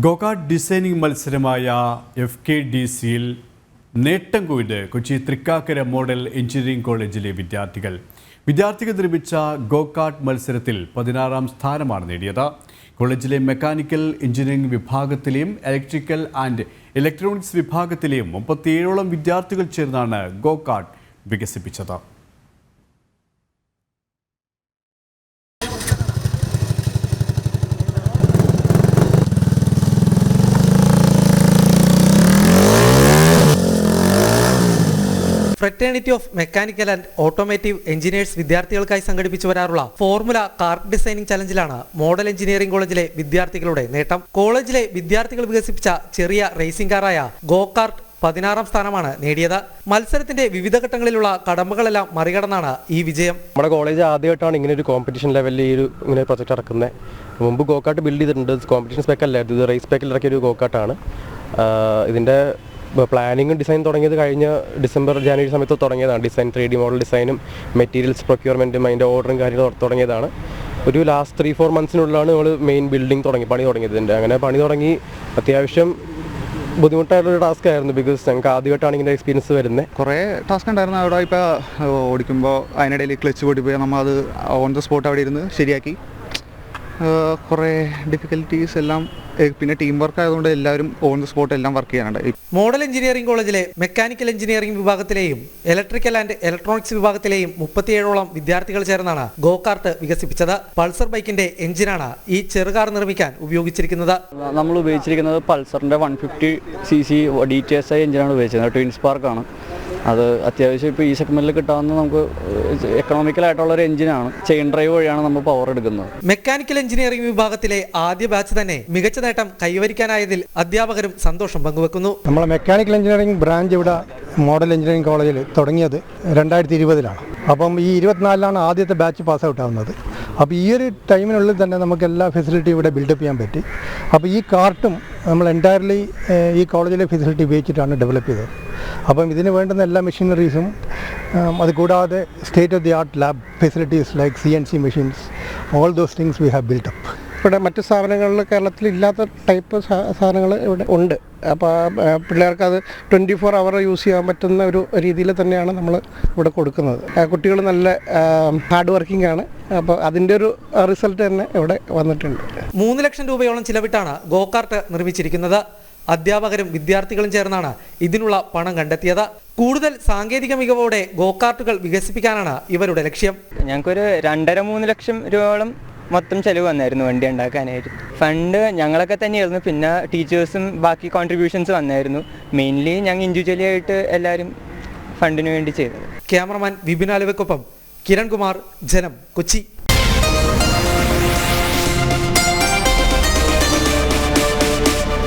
Go-kart designing മത്സരമായ FKDCയിൽ നേട്ടം കൊയ്ത് കൊച്ചി തൃക്കാക്കര മോഡൽ എഞ്ചിനീയറിംഗ് കോളേജിലെ വിദ്യാർത്ഥികൾ നിർമ്മിച്ച ഗോകാർട്ട് മത്സരത്തിൽ 16ാം സ്ഥാനമാണ് നേടിയത്. കോളേജിലെ മെക്കാനിക്കൽ എഞ്ചിനീയറിംഗ് വിഭാഗത്തിലെയും ഇലക്ട്രിക്കൽ ആൻഡ് ഇലക്ട്രോണിക്സ് വിഭാഗത്തിലെയും 37ഓളം വിദ്യാർത്ഥികൾ ചേർന്നാണ് ഗോകാർട്ട് വികസിപ്പിച്ചത്. Fraternity of mechanical and automotive engineers വിദ്യാർത്ഥികൾക്കായി സംഘടിപ്പിച്ചു വരാറുള്ള ഫോർമുല കാർട്ട് ഡിസൈനിംഗ് ചലഞ്ചിലാണ് മോഡൽ എഞ്ചിനീയറിംഗ് കോളേജിലെ വിദ്യാർത്ഥികളുടെ നേട്ടം. കോളേജിലെ വിദ്യാർത്ഥികൾ വികസിപ്പിച്ച ചെറിയ റേസിംഗ് കാറായ ഗോകാർട്ട് 16ാം സ്ഥാനമാണ് നേടിയത്. മത്സരത്തിന്റെ വിവിധ ഘട്ടങ്ങളിലുള്ള കടമ്പകളെല്ലാം മറികടന്നാണ് ഈ വിജയം. നമ്മുടെ കോളേജ് ആദ്യമായിട്ടാണ് ഇങ്ങനെ ഒരു കോമ്പറ്റീഷൻ ലെവലിൽ ഇങ്ങനെ പ്രൊജക്ട് ഇറക്കുന്നത്. മുമ്പ് ഗോകാർട്ട് ബിൽഡ് ചെയ്തിട്ടുണ്ട്. കോമ്പറ്റീഷൻ സ്പെക്ക് അല്ലായിരുന്നു, ഇത് റേസ് സ്പെക്കിൽ ഇറക്കിയ ഒരു ഗോകാർട്ടാണ്. ഇതിന്റെ പ്ലാനിങ്ങും ഡിസൈൻ തുടങ്ങിയത് കഴിഞ്ഞ ജനുവരി സമയത്ത് തുടങ്ങിയതാണ്. ഡിസൈൻ 3D മോഡൽ ഡിസൈനും മെറ്റീരിയൽസ് പ്രൊക്യൂർമെൻറ്റും അതിൻ്റെ ഓർഡറും കാര്യങ്ങളും തുടങ്ങിയതാണ്. ഒരു ലാസ്റ്റ് 3-4 മന്ത്സിനുള്ളിലാണ് നമ്മൾ മെയിൻ ബിൽഡിംഗ് പണി തുടങ്ങിയതിൻ്റെ. അങ്ങനെ പണി തുടങ്ങി അത്യാവശ്യം ബുദ്ധിമുട്ടായിട്ടുള്ള ടാസ്ക് ആയിരുന്നു. ബിക്കോസ് ഞങ്ങൾക്ക് ആദ്യമായിട്ടാണ് ഇങ്ങനെ എക്സ്പീരിയൻസ് വരുന്നത്. കുറേ ടാസ്ക് ഉണ്ടായിരുന്നു. അവിടെ ഇപ്പോൾ ഓടിക്കുമ്പോൾ അതിനിടയിൽ ക്ലച്ച് പൊട്ടിപ്പോയി നമ്മൾ അത് ഓൺ ദ സ്പോട്ട് അവിടെ ഇരുന്ന് ശരിയാക്കി. കുറേ ഡിഫിക്കൽറ്റീസ് എല്ലാം, പിന്നെ ടീം വർക്ക് ആയതുകൊണ്ട് എല്ലാവരും ഓൺ ദ സ്പോട്ട് എല്ലാം വർക്ക് ചെയ്യാനുണ്ട്. മോഡൽ എഞ്ചിനീയറിംഗ് കോളേജിലെ മെക്കാനിക്കൽ എഞ്ചിനീയറിംഗ് വിഭാഗത്തിലെയും ഇലക്ട്രിക്കൽ ആൻഡ് ഇലക്ട്രോണിക്സ് വിഭാഗത്തിലെയും 37ഓളം വിദ്യാർത്ഥികൾ ചേർന്നാണ് ഗോകാർട്ട് വികസിപ്പിച്ചത്. പൾസർ ബൈക്കിന്റെ എഞ്ചിനാണ് ഈ ചെറുകാർ നിർമ്മിക്കാൻ ഉപയോഗിച്ചിരിക്കുന്നത്. നമ്മൾ ഉപയോഗിച്ചിരിക്കുന്നത് പൾസറിന്റെ 150cc DTSI എഞ്ചിനാണ് ഉപയോഗിച്ചിരുന്നത്. ട്വിൻ സ്പാർക്കാണ് അത്. അത്യാവശ്യം ഇപ്പോൾ ഈ സെഗ്മെന്റിൽ കിട്ടാവുന്ന നമുക്ക് എക്കണോമിക്കലായിട്ടുള്ള ഒരു എഞ്ചിനാണ്. ചെയിൻ ഡ്രൈവ് വഴിയാണ് നമ്മൾ പവർ എടുക്കുന്നത്. മെക്കാനിക്കൽ എഞ്ചിനീയറിംഗ് വിഭാഗത്തിലെ ആദ്യ ബാച്ച് തന്നെ മികച്ച നേട്ടം കൈവരിക്കാനായതിൽ അധ്യാപകരും സന്തോഷം പങ്കുവെക്കുന്നു. നമ്മളെ മെക്കാനിക്കൽ എഞ്ചിനീയറിംഗ് ബ്രാഞ്ച് ഇവിടെ മോഡൽ എഞ്ചിനീയറിംഗ് കോളേജിൽ തുടങ്ങിയത് 2020-ലാണ്. അപ്പം ഈ 24-ലാണ് ആദ്യത്തെ ബാച്ച് പാസ് ഔട്ട് ആവുന്നത്. അപ്പോൾ ഈ ഒരു ടൈമിനുള്ളിൽ തന്നെ നമുക്ക് എല്ലാ ഫെസിലിറ്റിയും ഇവിടെ ബിൽഡപ്പ് ചെയ്യാൻ പറ്റി. അപ്പോൾ ഈ കാർട്ടും നമ്മൾ എൻറ്റയർലി ഈ കോളേജിലെ ഫെസിലിറ്റി ഉപയോഗിച്ചിട്ടാണ് ഡെവലപ്പ് ചെയ്തത്. അപ്പം ഇതിന് വേണ്ടുന്ന എല്ലാ മെഷീനറീസും അതുകൂടാതെ state of the art lab facilities like CNC machines, all those things we have build up. ഇവിടെ മറ്റ് സ്ഥാപനങ്ങളിൽ കേരളത്തിൽ ഇല്ലാത്ത ടൈപ്പ് സാധനങ്ങൾ ഇവിടെ ഉണ്ട്. അപ്പോൾ പിള്ളേർക്ക് അത് 24 അവർ യൂസ് ചെയ്യാൻ പറ്റുന്ന ഒരു രീതിയിൽ തന്നെയാണ് നമ്മൾ ഇവിടെ കൊടുക്കുന്നത്. കുട്ടികൾ നല്ല ഹാർഡ് വർക്കിംഗ് ആണ്. അപ്പോൾ അതിൻ്റെ ഒരു റിസൾട്ട് തന്നെ ഇവിടെ വന്നിട്ടുണ്ട്. 3 ലക്ഷം രൂപയോളം ചിലവിട്ടാണ് ഗോകാർട്ട് നിർമ്മിച്ചിരിക്കുന്നത്. അധ്യാപകരും വിദ്യാർത്ഥികളും ചേർന്നാണ് ഇതിനുള്ള പണം കണ്ടെത്തിയത്. കൂടുതൽ സാങ്കേതിക മികവോടെ ഗോകാർട്ടുകൾ വികസിപ്പിക്കാനാണ് ഇവരുടെ ലക്ഷ്യം. ഞങ്ങൾക്കൊരു 2.5-3 ലക്ഷം രൂപയോളം മൊത്തം ചെലവ് വന്നായിരുന്നു വണ്ടി ഉണ്ടാക്കാനായിട്ട്. ഫണ്ട് ഞങ്ങളൊക്കെ തന്നെയായിരുന്നു, പിന്നെ ടീച്ചേഴ്സും ബാക്കി കോൺട്രിബ്യൂഷൻസ് വന്നായിരുന്നു. മെയിൻലി ഞങ്ങൾ ഇൻഡിവിജ്വലി ആയിട്ട് എല്ലാവരും ഫണ്ടിന് വേണ്ടി ചെയ്തത്. ക്യാമറമാൻ വിപിൻ ആലുവയ്ക്കൊപ്പം കിരൺ കുമാർ, ജനം, കൊച്ചി.